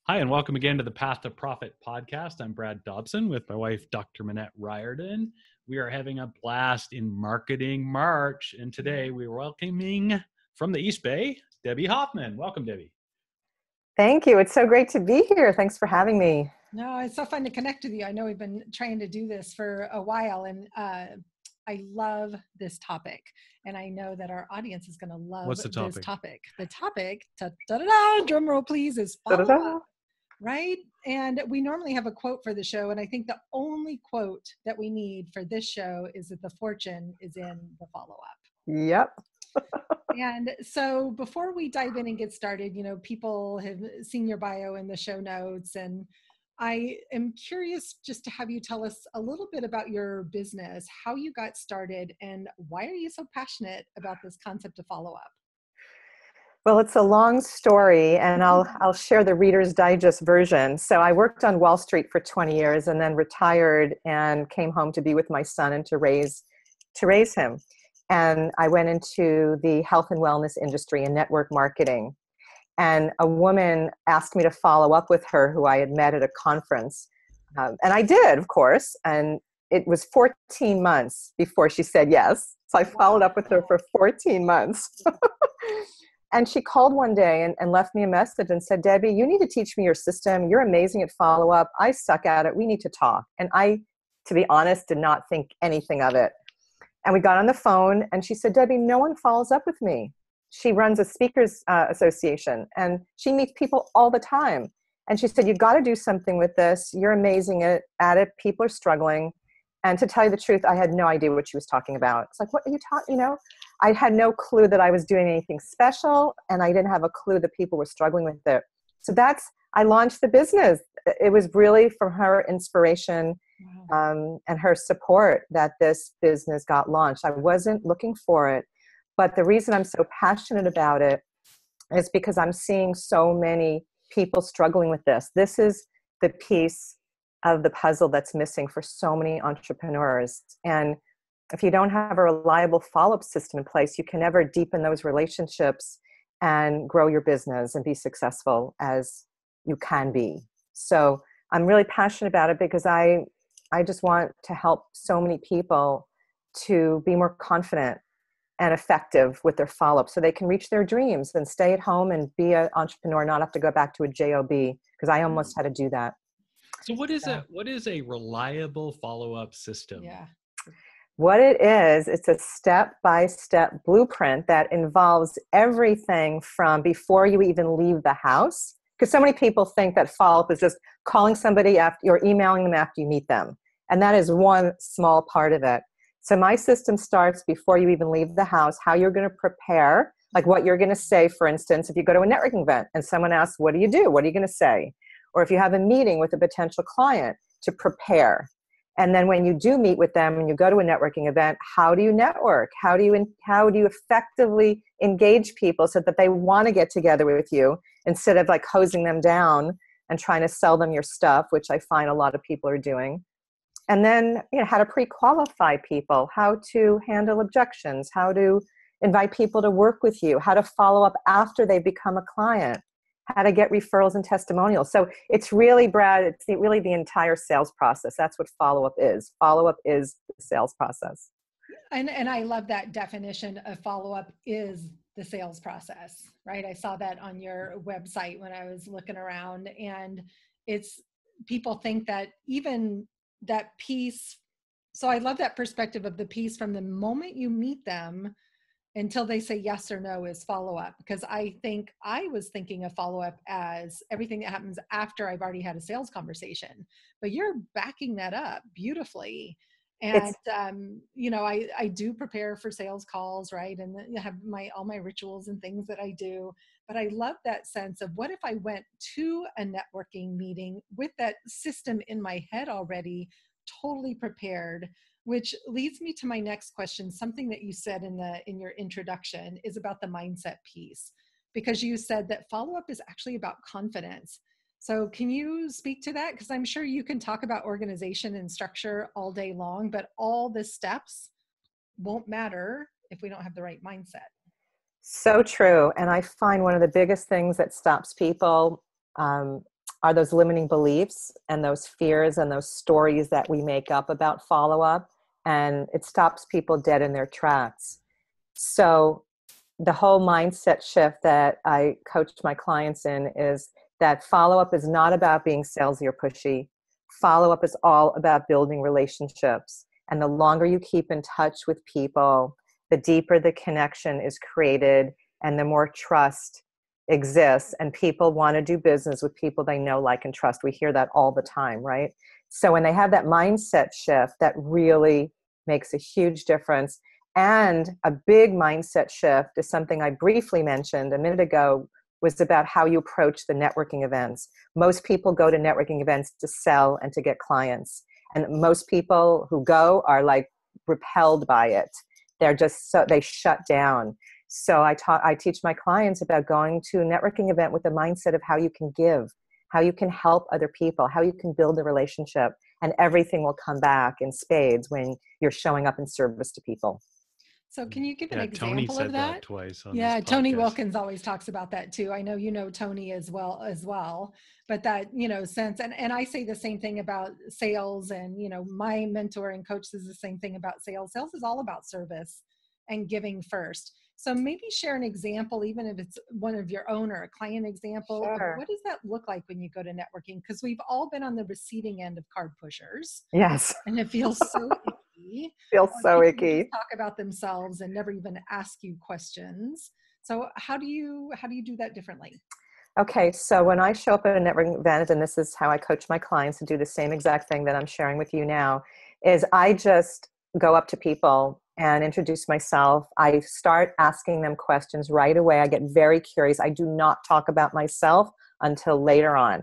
Hi, and welcome again to the Path to Profit podcast. I'm Brad Dobson with my wife, Dr. Manette Riordan. We are having a blast in Marketing March, and today we are welcoming from the East Bay, Debbie Hoffman. Welcome, Debbie. Thank you. It's so great to be here. Thanks for having me. No, it's so fun to connect with you. I know we've been trying to do this for a while, and I love this topic. And I know that our audience is going to love What's the topic? This topic. The topic, drum roll please, is follow-up, right? And we normally have a quote for the show, and I think the only quote that we need for this show is that the fortune is in the follow-up. Yep. And so before we dive in and get started, people have seen your bio in the show notes, and I am curious just to have you tell us a little bit about your business, how you got started, and why are you so passionate about this concept of follow-up? Well, it's a long story, and I'll share the Reader's Digest version. So I worked on Wall Street for 20 years and then retired and came home to be with my son and to raise him. And I went into the health and wellness industry and network marketing. And a woman asked me to follow up with her who I had met at a conference. And I did, of course. And it was 14 months before she said yes. So I followed up with her for 14 months. And she called one day and left me a message and said, Debbie, you need to teach me your system. You're amazing at follow-up. I suck at it. We need to talk. And I, to be honest, did not think anything of it. And we got on the phone and she said, Debbie, no one follows up with me. She runs a speakers association and she meets people all the time. And she said, you've got to do something with this. You're amazing at it. People are struggling. And to tell you the truth, I had no idea what she was talking about. It's like, what are you talking, I had no clue that I was doing anything special, and I didn't have a clue that people were struggling with it. So I launched the business. It was really from her inspiration and her support that this business got launched. I wasn't looking for it. But the reason I'm so passionate about it is because I'm seeing so many people struggling with this. This is the piece of the puzzle that's missing for so many entrepreneurs. And if you don't have a reliable follow-up system in place, you can never deepen those relationships and grow your business and be successful as you can be. So I'm really passionate about it because I just want to help so many people to be more confident and effective with their follow-up so they can reach their dreams and stay at home and be an entrepreneur, not have to go back to a job, because I almost had to do that. So what is a reliable follow-up system? Yeah. What it is, it's a step-by-step blueprint that involves everything from before you even leave the house. Because so many people think that follow-up is just calling somebody after or emailing them after you meet them. And that is one small part of it. So my system starts before you even leave the house, how you're going to prepare, like what you're going to say, for instance, if you go to a networking event and someone asks, what do you do? What are you going to say? Or if you have a meeting with a potential client, to prepare. And then when you do meet with them and you go to a networking event, how do you network? How do you effectively engage people so that they want to get together with you instead of like hosing them down and trying to sell them your stuff, which I find a lot of people are doing. And then, how to pre-qualify people, how to handle objections, how to invite people to work with you, how to follow up after they become a client, how to get referrals and testimonials. So it's really, Brad, it's really the entire sales process. That's what follow-up is. Follow-up is the sales process. And I love that definition of follow-up is the sales process, right? I saw that on your website when I was looking around, and people think that even that piece. So I love that perspective of the piece from the moment you meet them until they say yes or no is follow-up, because I think I was thinking of follow-up as everything that happens after I've already had a sales conversation, but you're backing that up beautifully. And, I do prepare for sales calls, right? And then I have all my rituals and things that I do, but I love that sense of what if I went to a networking meeting with that system in my head already, totally prepared. Which leads me to my next question. Something that you said in your introduction is about the mindset piece, because you said that follow-up is actually about confidence. So can you speak to that? Because I'm sure you can talk about organization and structure all day long, but all the steps won't matter if we don't have the right mindset. So true. And I find one of the biggest things that stops people are are those limiting beliefs and those fears and those stories that we make up about follow-up, and it stops people dead in their tracks. So the whole mindset shift that I coach my clients in is that follow-up is not about being salesy or pushy. Follow-up is all about building relationships. And the longer you keep in touch with people, the deeper the connection is created and the more trust exists. And people want to do business with people they know, like, and trust. We hear that all the time, right? So when they have that mindset shift, that really makes a huge difference. And a big mindset shift is something I briefly mentioned a minute ago, was about how you approach the networking events. Most people go to networking events to sell and to get clients. And most people who go are like repelled by it. They're just they shut down. So I teach my clients about going to a networking event with the mindset of how you can give, how you can help other people, how you can build a relationship, and everything will come back in spades when you're showing up in service to people. So can you give an example Tony said of that? that twice on Yeah, this podcast. Tony Wilkins always talks about that too. I know you know Tony as well, but that, sense, and I say the same thing about sales, and, my mentor and coach says the same thing about sales. Sales is all about service and giving first. So maybe share an example, even if it's one of your own or a client example. Sure. Of what does that look like when you go to networking? Because we've all been on the receiving end of card pushers. Yes. And it feels so icky. Feels so icky. Just talk about themselves and never even ask you questions. So how do you do that differently? Okay, so when I show up at a networking event, and this is how I coach my clients to do the same exact thing that I'm sharing with you now, is I just go up to people and introduce myself. I start asking them questions right away. I get very curious. I do not talk about myself until later on.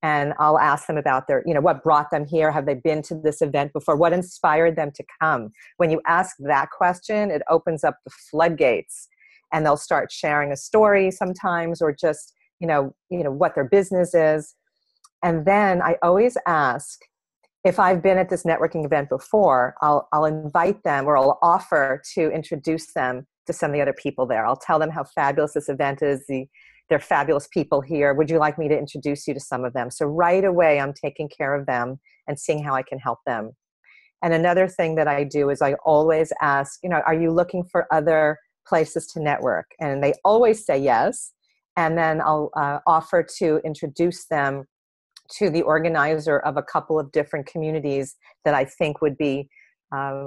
And I'll ask them about their, what brought them here? Have they been to this event before? What inspired them to come? When you ask that question, it opens up the floodgates, and they'll start sharing a story sometimes, or just, what their business is. And then I always ask, if I've been at this networking event before, I'll invite them, or I'll offer to introduce them to some of the other people there. I'll tell them how fabulous this event is. They're fabulous people here. Would you like me to introduce you to some of them? So right away, I'm taking care of them and seeing how I can help them. And another thing that I do is I always ask, are you looking for other places to network? And they always say yes. And then I'll offer to introduce them to the organizer of a couple of different communities that I think would be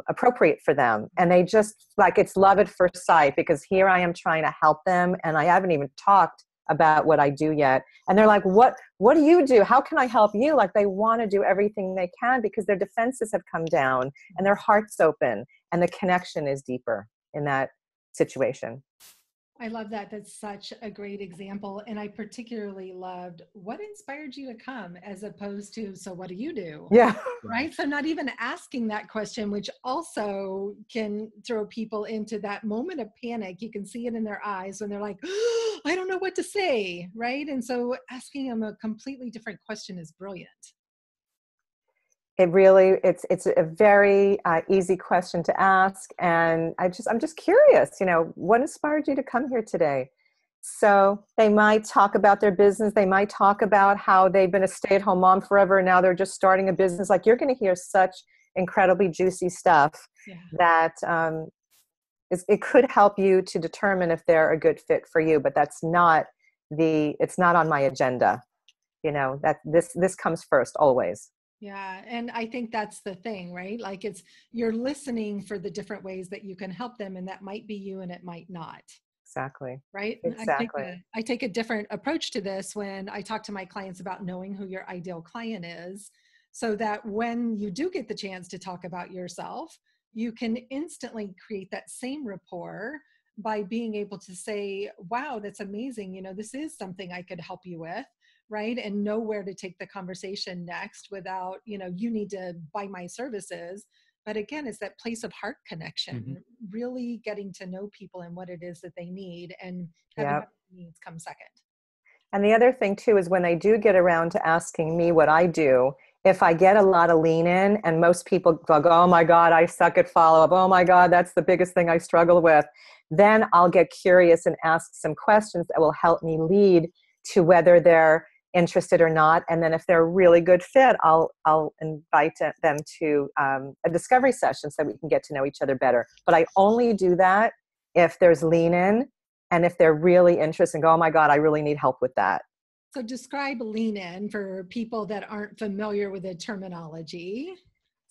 appropriate for them. And they just, it's love at first sight, because here I am trying to help them, and I haven't even talked about what I do yet. And they're like, what do you do? How can I help you? They want to do everything they can, because their defenses have come down and their heart's open, and the connection is deeper in that situation. I love that. That's such a great example. And I particularly loved what inspired you to come, as opposed to, so what do you do? Yeah. Right. So not even asking that question, which also can throw people into that moment of panic. You can see it in their eyes when they're like, oh, I don't know what to say. Right. And so asking them a completely different question is brilliant. It really, it's a very easy question to ask. And I'm just curious, what inspired you to come here today? So they might talk about their business. They might talk about how they've been a stay-at-home mom forever, and now they're just starting a business. You're going to hear such incredibly juicy stuff that it could help you to determine if they're a good fit for you, but it's not on my agenda. That this comes first always. Yeah. And I think that's the thing, right? You're listening for the different ways that you can help them, and that might be you and it might not. Exactly. Right. Exactly. I take a different approach to this when I talk to my clients about knowing who your ideal client is, so that when you do get the chance to talk about yourself, you can instantly create that same rapport by being able to say, wow, that's amazing. This is something I could help you with. Right. And know where to take the conversation next without, you need to buy my services. But again, it's that place of heart connection, really getting to know people and what it is that they need, and having needs come second. And the other thing too is when they do get around to asking me what I do, if I get a lot of lean in, and most people go, oh my God, I suck at follow-up. Oh my God, that's the biggest thing I struggle with. Then I'll get curious and ask some questions that will help me lead to whether they're interested or not. And then if they're a really good fit, I'll invite them to a discovery session so that we can get to know each other better. But I only do that if there's lean in and if they're really interested and go, oh my God, I really need help with that. So describe lean in for people that aren't familiar with the terminology.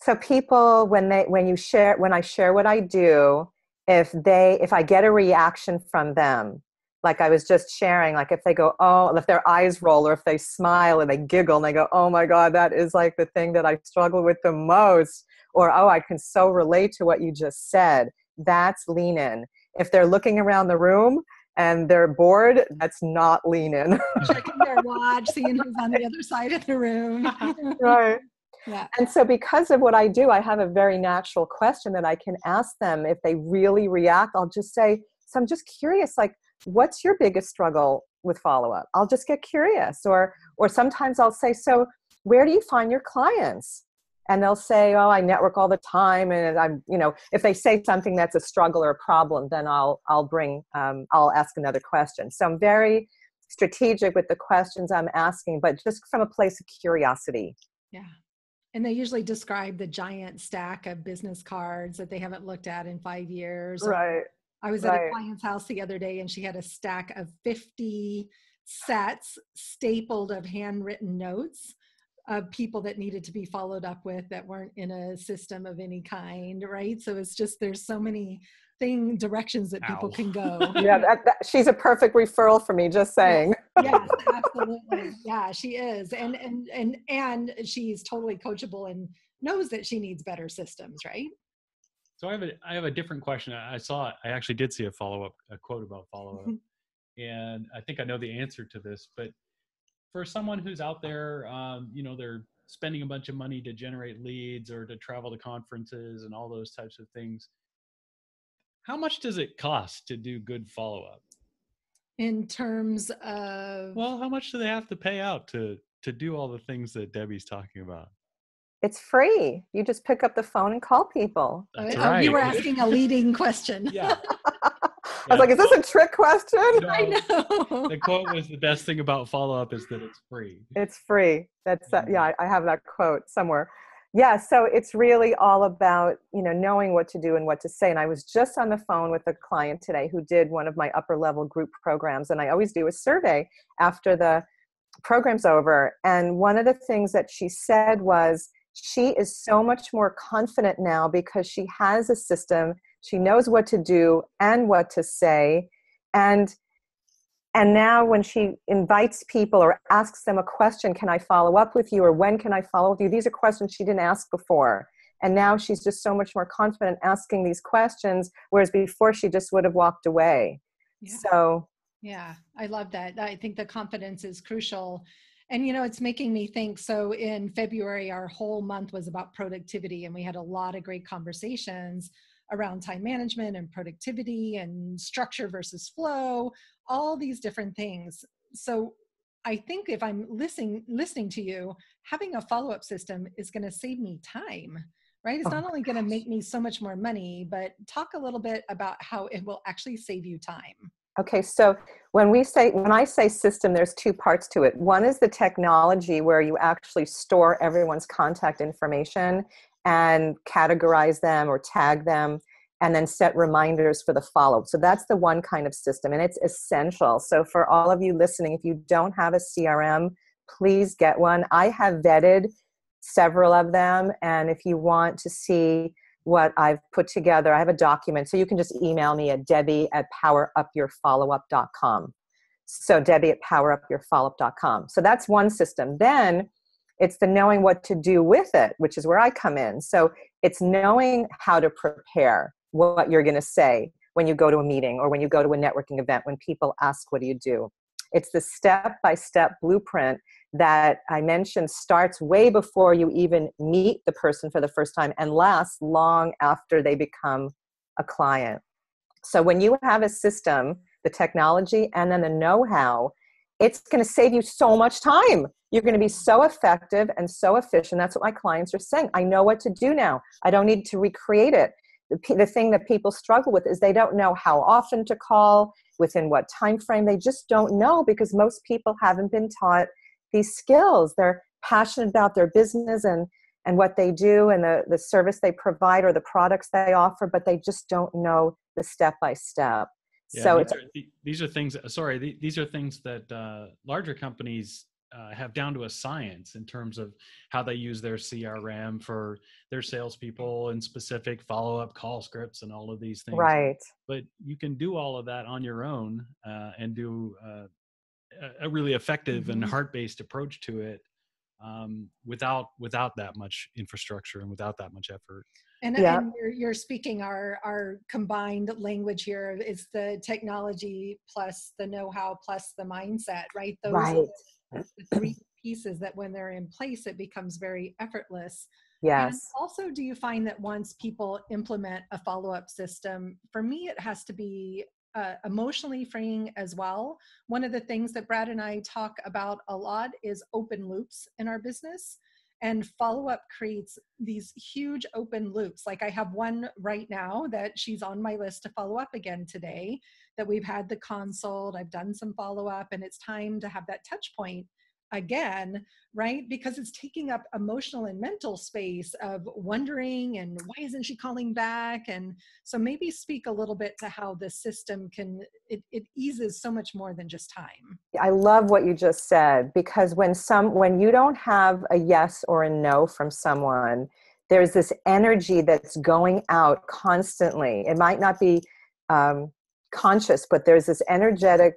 So people, when I share what I do, if I get a reaction from them, like I was just sharing, like if they go, oh, if their eyes roll or if they smile and they giggle and they go, oh my God, that is like the thing that I struggle with the most. Or, oh, I can so relate to what you just said. That's lean in. If they're looking around the room and they're bored, that's not lean in. Checking their watch, seeing who's on the other side of the room. Right. Yeah. And so because of what I do, I have a very natural question that I can ask them. If they really react, I'll just say, so I'm just curious, like, what's your biggest struggle with follow-up? I'll just get curious. Or sometimes I'll say, so where do you find your clients? And they'll say, oh, I network all the time. And I'm, if they say something that's a struggle or a problem, then I'll ask another question. So I'm very strategic with the questions I'm asking, but just from a place of curiosity. Yeah. And they usually describe the giant stack of business cards that they haven't looked at in 5 years. Right. I was at a client's house the other day and she had a stack of 50 sets stapled of handwritten notes of people that needed to be followed up with that weren't in a system of any kind, right? So it's just, there's so many directions that people can go. Yeah, she's a perfect referral for me, just saying. Yes, absolutely. Yeah, she is. And she's totally coachable and knows that she needs better systems, right? So I have a different question. I actually did see a quote about follow-up. And I think I know the answer to this, but for someone who's out there, they're spending a bunch of money to generate leads or to travel to conferences and all those types of things, how much does it cost to do good follow-up? In terms of? Well, how much do they have to pay out to do all the things that Debbie's talking about? It's free. You just pick up the phone and call people. That's right. You were asking a leading question. Yeah. I was like, is this a trick question? No, I know. The quote was, the best thing about follow-up is that it's free. It's free. That's I have that quote somewhere. Yeah, so it's really all about, knowing what to do and what to say. And I was just on the phone with a client today who did one of my upper level group programs. And I always do a survey after the program's over. And one of the things that she said was, she is so much more confident now because she has a system. She knows what to do and what to say. And now when she invites people or asks them a question, can I follow up with you? Or when can I follow up with you? These are questions she didn't ask before. And now she's just so much more confident asking these questions, whereas before she just would have walked away. Yeah. So. Yeah, I love that. I think the confidence is crucial. And, it's making me think, so in February, our whole month was about productivity, and we had a lot of great conversations around time management and productivity and structure versus flow, all these different things. So I think if I'm listening to you, having a follow-up system is going to save me time, right? It's not only going to make me so much more money, but talk a little bit about how it will actually save you time. Okay, so when I say system, there's two parts to it. One is the technology where you actually store everyone's contact information and categorize them or tag them and then set reminders for the follow-up. So that's the one kind of system, and it's essential. So for all of you listening, if you don't have a CRM, please get one. I have vetted several of them, and if you want to see what I've put together, I have a document. So you can just email me at debbie@powerupyourfollowup.com. So debbie@powerupyourfollowup.com. So that's one system. Then it's the knowing what to do with it, which is where I come in. So it's knowing how to prepare what you're going to say when you go to a meeting or when you go to a networking event, when people ask, what do you do? It's the step-by-step blueprint that I mentioned starts way before you even meet the person for the first time and lasts long after they become a client. So when you have a system, the technology, and then the know-how, it's going to save you so much time. You're going to be so effective and so efficient. That's what my clients are saying. I know what to do now. I don't need to recreate it. The thing that people struggle with is they don't know how often to call, within what time frame. They just don't know because most people haven't been taught these skills. They're passionate about their business and what they do and the service they provide or the products they offer, but they just don't know the step by step. Yeah, So these are things. Sorry, these are things that larger companies have down to a science in terms of how they use their CRM for their salespeople and specific follow-up call scripts and all of these things. right. But you can do all of that on your own and do a really effective and heart-based approach to it without that much infrastructure and without that much effort. And, Yeah. and you're speaking our combined language here is the technology plus the know-how plus the mindset, right? Those Right. are the three pieces that when they're in place, it becomes very effortless. And Yes. also, do you find that once people implement a follow-up system, for me, it has to be emotionally freeing as well. One of the things that Brad and I talk about a lot is open loops in our business. And follow-up creates these huge open loops. Like I have one right now that she's on my list to follow up again today, that we've had the consult, I've done some follow-up, and it's time to have that touch point again, right? Because it's taking up emotional and mental space of wondering and why isn't she calling back? And so maybe speak a little bit to how the system it eases so much more than just time. I love what you just said, because when you don't have a yes or a no from someone, there's this energy that's going out constantly. It might not be conscious, but there's this energetic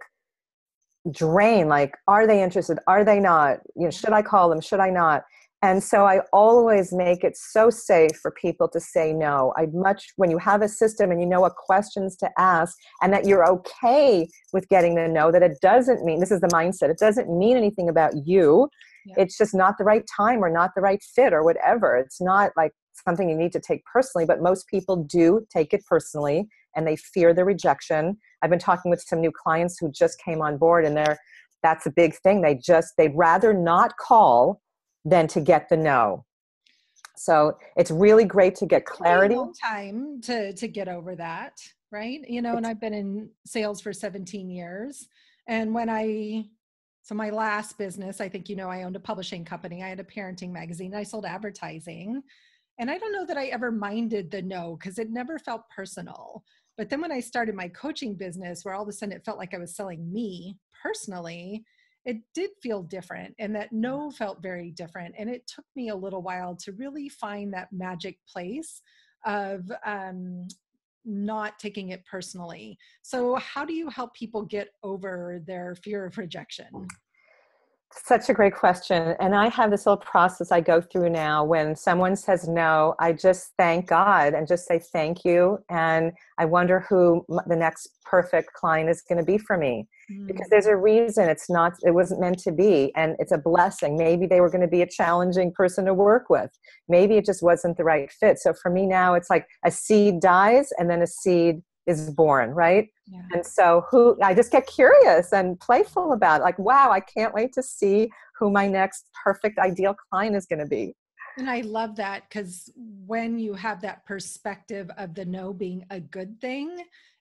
drain. Like, are they interested? Are they not? Should I call them? Should I not? And so I always make it so safe for people to say no. When you have a system and you know what questions to ask and that you're okay with getting the no, that it doesn't mean, this is the mindset, it doesn't mean anything about you. Yeah. It's just not the right time or not the right fit or whatever. It's not like something you need to take personally, but most people do take it personally and they fear the rejection. I've been talking with some new clients who just came on board, and that's a big thing. They'd rather not call than to get the no. So it's really great to get clarity. It takes a long time to get over that, right? And I've been in sales for 17 years. And so my last business, I think, I owned a publishing company. I had a parenting magazine. I sold advertising. And I don't know that I ever minded the no, because it never felt personal. But then when I started my coaching business, where all of a sudden it felt like I was selling me personally, it did feel different, and that no felt very different. And it took me a little while to really find that magic place of not taking it personally. So how do you help people get over their fear of rejection? Such a great question. And I have this little process I go through now. When someone says no, I just thank God and just say thank you. And I wonder who the next perfect client is going to be for me. Because there's a reason it wasn't meant to be. And it's a blessing. Maybe they were going to be a challenging person to work with. Maybe it just wasn't the right fit. So for me now, it's like a seed dies and then a seed is born, right? Yeah. And so I just get curious and playful about it. Like, wow, I can't wait to see who my next perfect ideal client is going to be. And I love that, because when you have that perspective of the no being a good thing,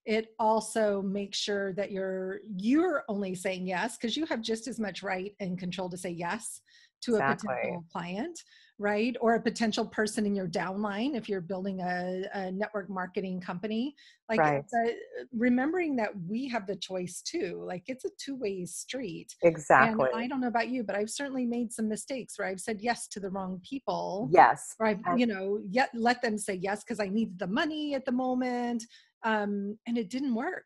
it also makes sure that you're only saying yes, because you have just as much right and control to say yes to a potential client, right? Or a potential person in your downline if you're building a network marketing company. Like, right. Remembering that we have the choice too. Like, it's a two-way street. Exactly. And I don't know about you, but I've certainly made some mistakes where I've said yes to the wrong people. Yes. Or I've, yet let them say yes because I needed the money at the moment. And it didn't work.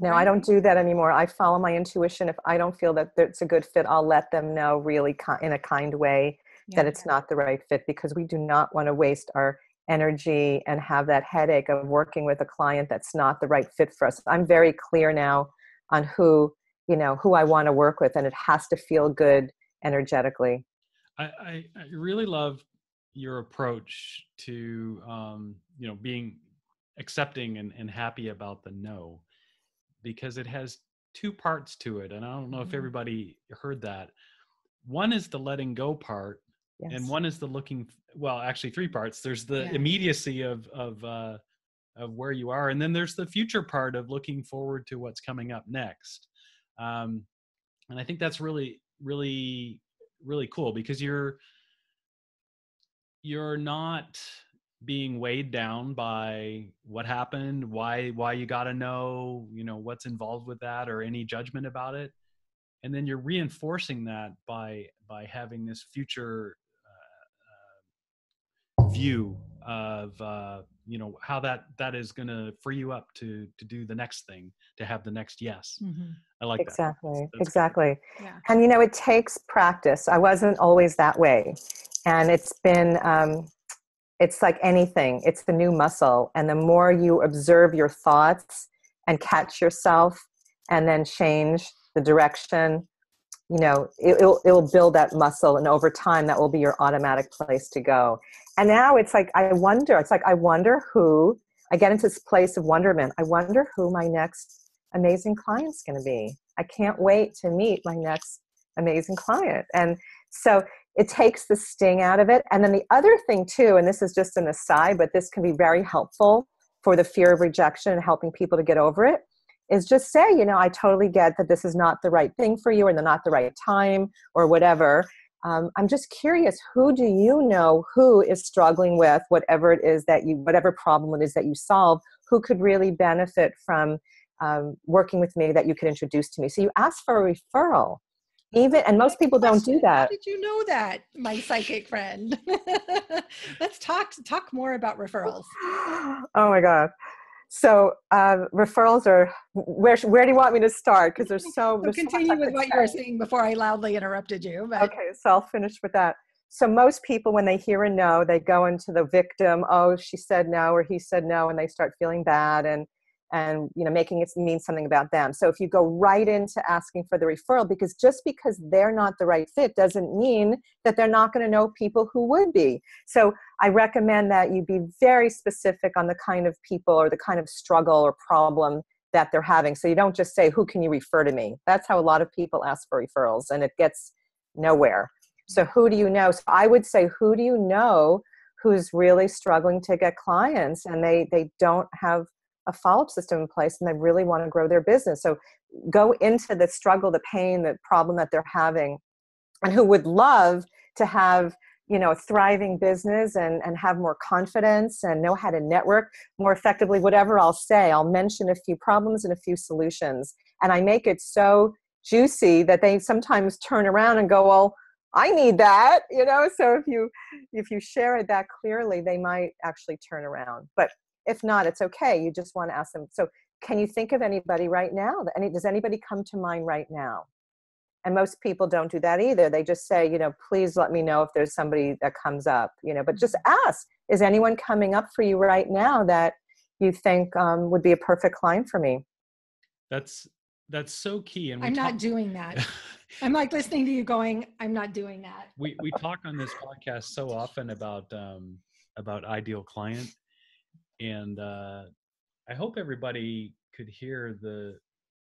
No, right? I don't do that anymore. I follow my intuition. If I don't feel that it's a good fit, I'll let them know really in a kind way that it's not the right fit, because we do not want to waste our energy and have that headache of working with a client that's not the right fit for us. I'm very clear now on who I want to work with, and it has to feel good energetically. I really love your approach to, being accepting and happy about the no, because it has two parts to it. And I don't know if everybody heard that. One is the letting go part. Yes. And one is the actually three parts. There's the immediacy of where you are. And then there's the future part of looking forward to what's coming up next. And I think that's really, really really cool because you're not being weighed down by what happened, why you got to know, what's involved with that or any judgment about it. And then you're reinforcing that by having this future view of how that is going to free you up to do the next thing, to have the next yes. Mm-hmm. I like Exactly. that. That's exactly. good. Yeah. And it takes practice. I wasn't always that way, and it's been it's like anything. It's the new muscle, and the more you observe your thoughts and catch yourself, and then change the direction, it'll build that muscle, and over time that will be your automatic place to go. And now it's like I wonder who, I get into this place of wonderment. I wonder who my next amazing client's going to be. I can't wait to meet my next amazing client. And so it takes the sting out of it. And then the other thing too, and this is just an aside, but this can be very helpful for the fear of rejection and helping people to get over it, is just say, I totally get that this is not the right thing for you or not the right time or whatever. I'm just curious, who do you know who is struggling with whatever it is whatever problem it is that you solve, who could really benefit from working with me that you could introduce to me? So you ask for a referral. And most people don't do that. How did you know that, my psychic friend? Let's talk more about referrals. Oh my God. So referrals are, where do you want me to start? Because there's continue with what you were saying before I loudly interrupted you. But. Okay, so I'll finish with that. So most people, when they hear a no, they go into the victim, oh, she said no, or he said no, and they start feeling bad and making it mean something about them. So if you go right into asking for the referral, because just because they're not the right fit doesn't mean that they're not going to know people who would be. So I recommend that you be very specific on the kind of people or the kind of struggle or problem that they're having. So you don't just say, who can you refer to me? That's how a lot of people ask for referrals, and it gets nowhere. So who do you know? So I would say, who do you know who's really struggling to get clients and they don't have a follow-up system in place and they really want to grow their business? So go into the struggle, the pain, the problem that they're having, and who would love to have a thriving business and have more confidence and know how to network more effectively. Whatever I'll say, I'll mention a few problems and a few solutions, and I make it so juicy that they sometimes turn around and go, well, I need that, so if you share it that clearly, they might actually turn around. But if not, it's okay. You just want to ask them, so can you think of anybody right now? Does anybody come to mind right now? And most people don't do that either. They just say, please let me know if there's somebody that comes up, but just ask, is anyone coming up for you right now that you think would be a perfect client for me? That's so key. And I'm not doing that. I'm like listening to you going, I'm not doing that. We talk on this podcast so often about ideal client. And I hope everybody could hear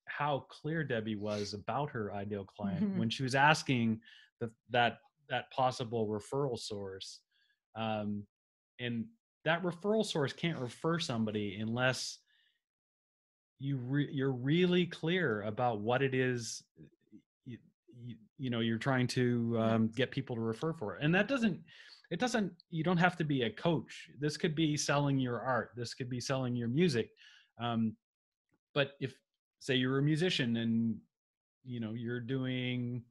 how clear Debbie was about her ideal client when she was asking that possible referral source. And that referral source can't refer somebody unless you're really clear about what it is you're trying to get people to refer for. And you don't have to be a coach. This could be selling your art. This could be selling your music. But if, say, you're a musician and you're doing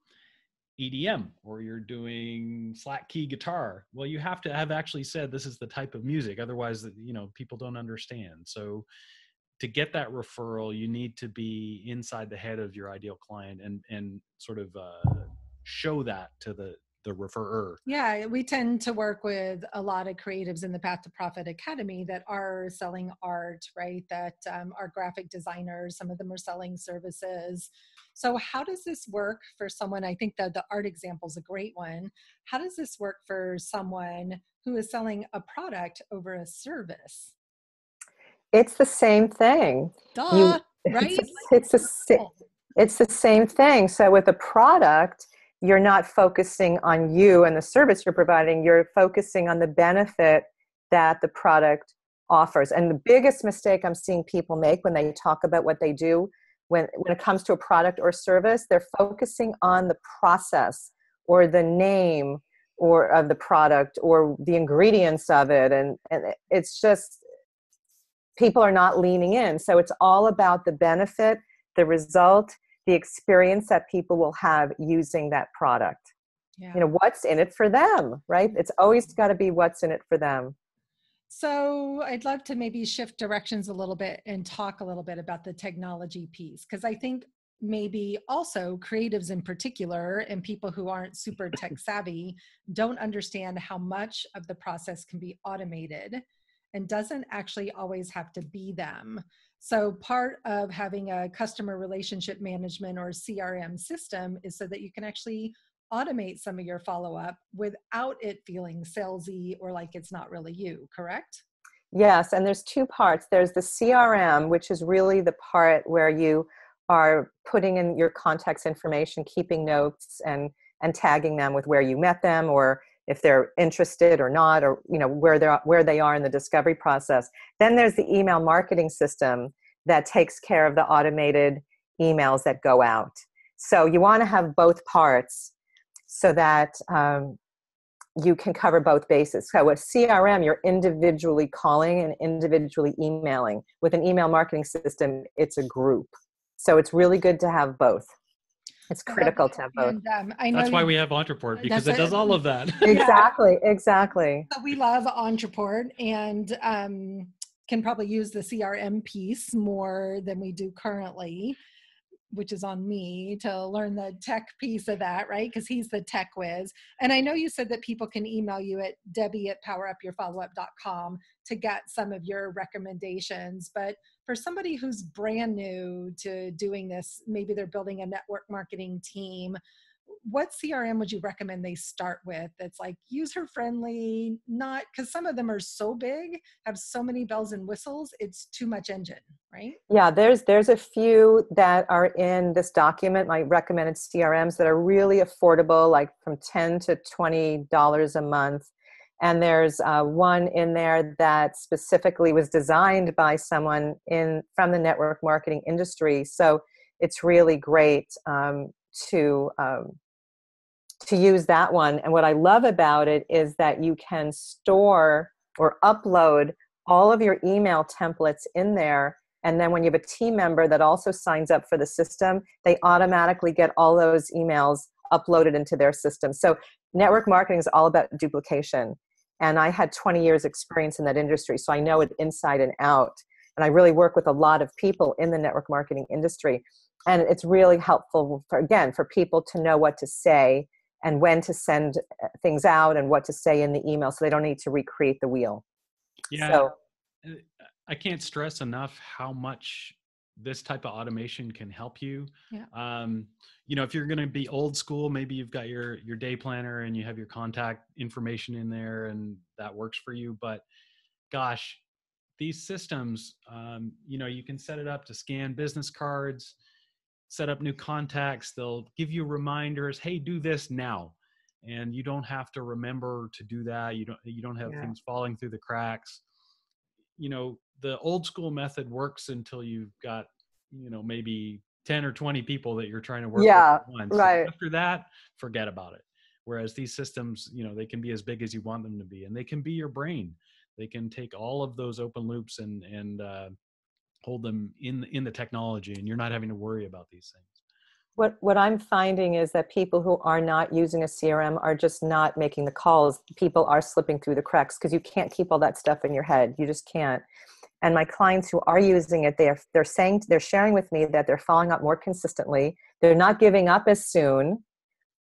EDM or you're doing slack key guitar, well, you have to have actually said this is the type of music. Otherwise, people don't understand. So to get that referral, you need to be inside the head of your ideal client and sort of show that to the referrer. Yeah, we tend to work with a lot of creatives in the Path to Profit Academy that are selling art, right? That are graphic designers. Some of them are selling services. So how does this work for someone? I think that the art example is a great one. How does this work for someone who is selling a product over a service? It's the same thing. Duh, right? It's the same thing. So with a product, you're not focusing on you and the service you're providing. You're focusing on the benefit that the product offers. And the biggest mistake I'm seeing people make when they talk about what they do, when it comes to a product or service, they're focusing on the process or the name or of the product or the ingredients of it. And it's just, people are not leaning in. So it's all about the benefit, the result, the experience that people will have using that product. Yeah. You know, what's in it for them, right? It's always got to be what's in it for them. So I'd love to maybe shift directions a little bit and talk a little bit about the technology piece, because I think maybe also creatives in particular and people who aren't super tech savvy don't understand how much of the process can be automated and doesn't actually always have to be them. So part of having a customer relationship management or CRM system is so that you can actually automate some of your follow-up without it feeling salesy or like it's not really you, correct? Yes, and there's two parts. There's the CRM, which is really the part where you are putting in your contacts information, keeping notes and tagging them with where you met them or if they're interested or not, or you know where they are in the discovery process. Then there's the email marketing system that takes care of the automated emails that go out. So you want to have both parts so that you can cover both bases. So with CRM, you're individually calling and individually emailing. With an email marketing system, it's a group. So it's really good to have both. It's critical to have both. And I know That's why we have Entreport, because it does all of that. Exactly, exactly. So we love Entreport and can probably use the CRM piece more than we do currently, which is on me to learn the tech piece of that, right? Because he's the tech whiz. And I know you said that people can email you at debbie@powerupyourfollowup.com to get some of your recommendations. But for somebody who's brand new to doing this, maybe they're building a network marketing team, what CRM would you recommend they start with that's like user friendly, not because some of them are so big, have so many bells and whistles, it's too much engine, right? Yeah, there's a few that are in this document, my recommended CRMs that are really affordable, like from $10 to $20 a month. And there's one in there that specifically was designed by someone from the network marketing industry. So it's really great to use that one. And what I love about it is that you can store or upload all of your email templates in there. And then when you have a team member that also signs up for the system, they automatically get all those emails uploaded into their system. So network marketing is all about duplication. And I had 20 years experience in that industry, so I know it inside and out. And I really work with a lot of people in the network marketing industry. And it's really helpful, for people to know what to say and when to send things out and what to say in the email so they don't need to recreate the wheel. Yeah, So, I can't stress enough how much this type of automation can help you. Yeah. You know, if you're going to be old school, maybe you've got your day planner and you have your contact information in there and that works for you. But gosh, these systems, you know, you can set it up to scan business cards, set up new contacts. They'll give you reminders. Hey, do this now. And you don't have to remember to do that. You don't have things falling through the cracks. You know, the old school method works until you've got, you know, maybe 10 or 20 people that you're trying to work with at once. right. After that, forget about it. Whereas these systems, you know, they can be as big as you want them to be, and they can be your brain. They can take all of those open loops and hold them in the technology, and you're not having to worry about these things. What I'm finding is that people who are not using a CRM are just not making the calls. People are slipping through the cracks because you can't keep all that stuff in your head. You just can't. And my clients who are using it, they're sharing with me that they're following up more consistently. They're not giving up as soon,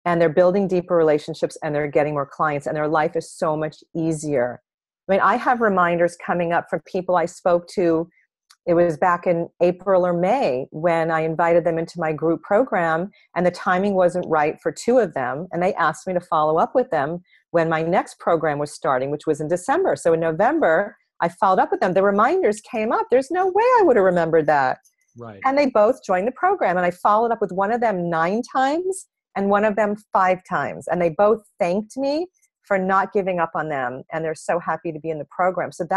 and they're building deeper relationships, and they're getting more clients, and their life is so much easier. I mean, I have reminders coming up from people I spoke to. It was back in April or May when I invited them into my group program, and the timing wasn't right for two of them. And they asked me to follow up with them when my next program was starting, which was in December. So in November, I followed up with them. The reminders came up. There's no way I would have remembered that. Right. And they both joined the program. And I followed up with one of them 9 times and one of them 5 times. And they both thanked me for not giving up on them. And they're so happy to be in the program. So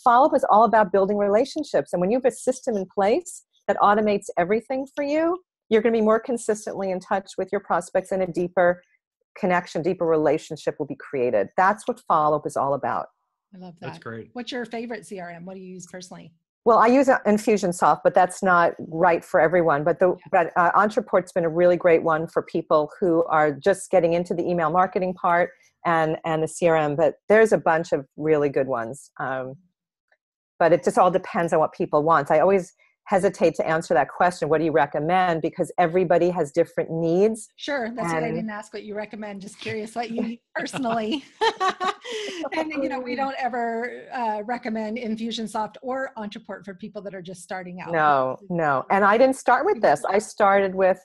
follow-up is all about building relationships. And when you have a system in place that automates everything for you, you're going to be more consistently in touch with your prospects in a deeper connection, deeper relationship will be created. That's what follow-up is all about. I love that. That's great. What's your favorite CRM? What do you use personally? Well, I use Infusionsoft, but that's not right for everyone. But Entreport's been a really great one for people who are just getting into the email marketing part and the CRM. But there's a bunch of really good ones. But it just all depends on what people want. I always hesitate to answer that question, what do you recommend? Because everybody has different needs. Sure. That's why I didn't ask what you recommend. Just curious what you use personally. And, we don't ever recommend Infusionsoft or Entreport for people that are just starting out. No. And I didn't start with this. I started with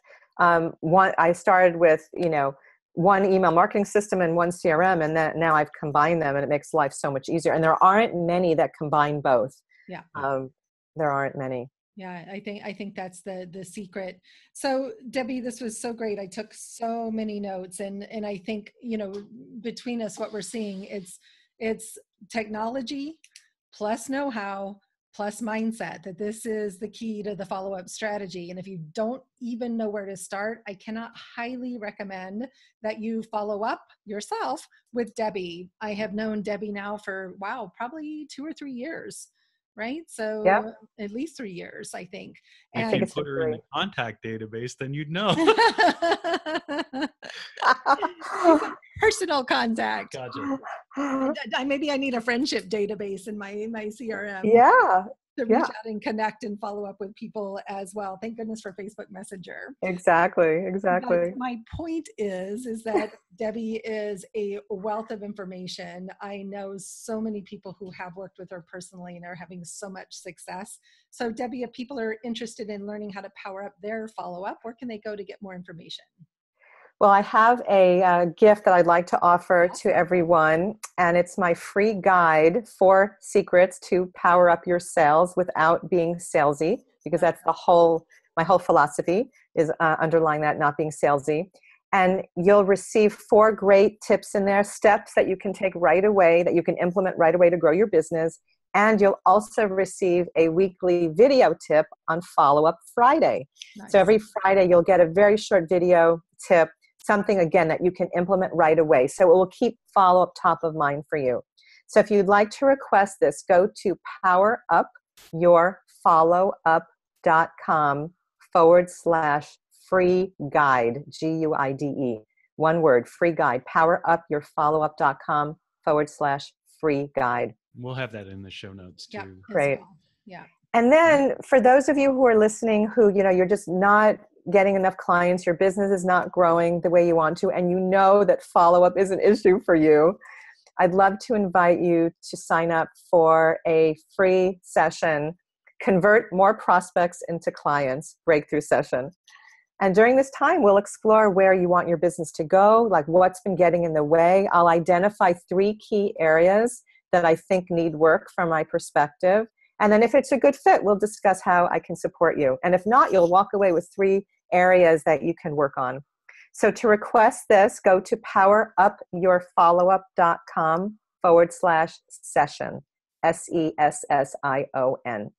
one email marketing system and one CRM, and that now I've combined them, and it makes life so much easier. And there aren't many that combine both. Yeah. There aren't many. Yeah, I think that's the secret. So Debbie, this was so great. I took so many notes, and I think, between us, what we're seeing, it's technology plus know-how plus mindset, that this is the key to the follow-up strategy. And if you don't even know where to start, I cannot highly recommend that you follow up yourself with Debbie. I have known Debbie now for, probably 2 or 3 years. Right? So at least 3 years, I think. And if you put her in the contact database, then you'd know. Personal contact. Gotcha. Maybe I need a friendship database in my CRM. Yeah. To reach out and connect and follow up with people as well. Thank goodness for Facebook Messenger. Exactly. But my point is that Debbie is a wealth of information. I know so many people who have worked with her personally and are having so much success. So Debbie, if people are interested in learning how to power up their follow-up, where can they go to get more information? Well, I have a gift that I'd like to offer to everyone, and it's my free guide, 4 secrets to power up your sales without being salesy, because that's my whole philosophy is underlying that, not being salesy. And you'll receive 4 great tips in there, steps that you can take right away, that you can implement right away to grow your business. And you'll also receive a weekly video tip on Follow-Up Friday. Nice. So every Friday, you'll get a very short video tip, something, again, that you can implement right away. So it will keep follow-up top of mind for you. So if you'd like to request this, go to powerupyourfollowup.com/free guide, GUIDE. One word, free guide, powerupyourfollowup.com/free guide. We'll have that in the show notes too. Yeah, great. well. Yeah. And then for those of you who are listening who, you're just not getting enough clients, your business is not growing the way you want to, and you know that follow-up is an issue for you, I'd love to invite you to sign up for a free session, Convert More Prospects into Clients breakthrough session. And during this time, we'll explore where you want your business to go, like what's been getting in the way. I'll identify 3 key areas that I think need work from my perspective. And then if it's a good fit, we'll discuss how I can support you. And if not, you'll walk away with 3 areas that you can work on. So to request this, go to powerupyourfollowup.com/session, SESSION,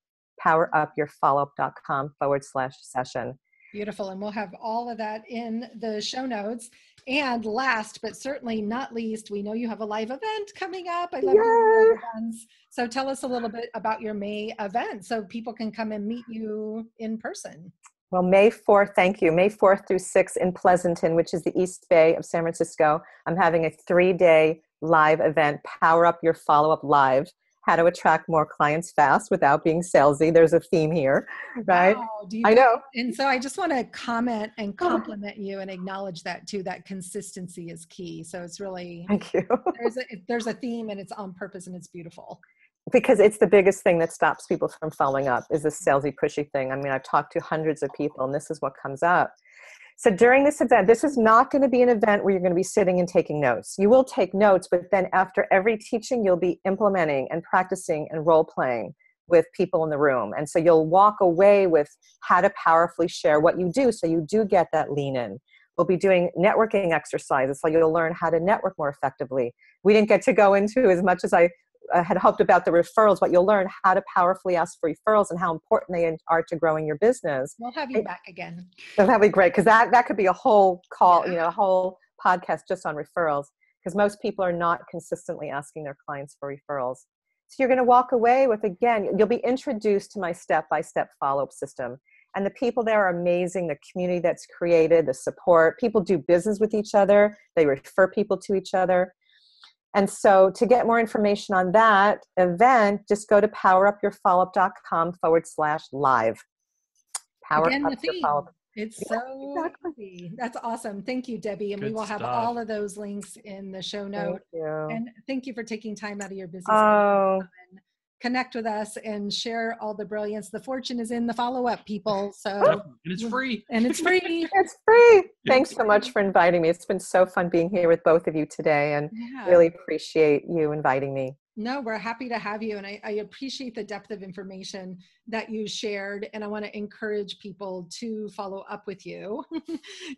powerupyourfollowup.com/session. Beautiful. And we'll have all of that in the show notes. And last, but certainly not least, we know you have a live event coming up. I love doing live events. So tell us a little bit about your May event so people can come and meet you in person. Well, May 4th, thank you. May 4th through 6th in Pleasanton, which is the East Bay of San Francisco. I'm having a 3-day live event, Power Up Your Follow-Up Live. How to attract more clients fast without being salesy. There's a theme here, right? Wow, I know. And so I just want to comment and compliment you and acknowledge that too, that consistency is key. So it's really, thank you. There's a theme and it's on purpose and it's beautiful. Because it's the biggest thing that stops people from following up is this salesy, pushy thing. I mean, I've talked to hundreds of people and this is what comes up. So during this event, this is not going to be an event where you're going to be sitting and taking notes. You will take notes, but then after every teaching, you'll be implementing and practicing and role-playing with people in the room. And so you'll walk away with how to powerfully share what you do so you do get that lean in. We'll be doing networking exercises so you'll learn how to network more effectively. We didn't get to go into as much as I had hoped about the referrals, but you'll learn how to powerfully ask for referrals and how important they are to growing your business. We'll have you back again. So that'd be great, because that could be a whole call, a whole podcast just on referrals because most people are not consistently asking their clients for referrals. So you're going to walk away with, again, you'll be introduced to my step-by-step follow-up system. And the people there are amazing, the community that's created, the support. People do business with each other. They refer people to each other. And so to get more information on that event, just go to powerupyourfollowup.com/live. Power Again, up the your theme. follow-up. It's Yeah, so exactly. easy. That's awesome. Thank you, Debbie. And we Good will have stuff. all of those links in the show note. Thank you. And thank you for taking time out of your busy schedule Oh, to come and connect with us and share all the brilliance. The fortune is in the follow-up, people. So, And it's free. and it's free. it's free. Thanks so much for inviting me. It's been so fun being here with both of you today, and Yeah. really appreciate you inviting me. No, we're happy to have you. And I appreciate the depth of information that you shared. And I want to encourage people to follow up with you.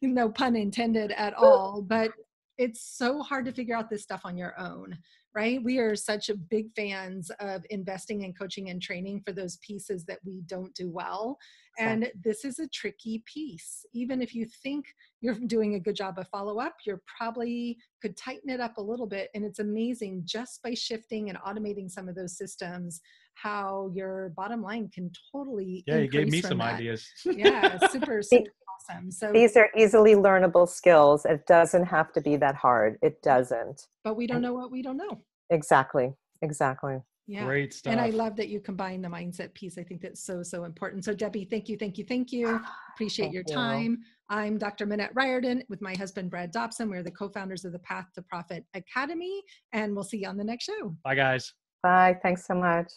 No pun intended at all. But it's so hard to figure out this stuff on your own, right? We are such big fans of investing in coaching and training for those pieces that we don't do well. And this is a tricky piece. Even if you think you're doing a good job of follow-up, you're probably could tighten it up a little bit. And it's amazing just by shifting and automating some of those systems, how your bottom line can totally Yeah, you gave me from some that. ideas. Yeah, super, super awesome. So These are easily learnable skills. It doesn't have to be that hard. It doesn't. but we don't know what we don't know. Exactly. Exactly. Yeah. Great stuff. And I love that you combine the mindset piece. I think that's so, so important. So Debbie, thank you, thank you, thank you. Appreciate Thank your you. time. I'm Dr. Minette Riordan with my husband, Brad Dobson. We're the co-founders of the Path to Profit Academy, and we'll see you on the next show. Bye, guys. Bye. Thanks so much.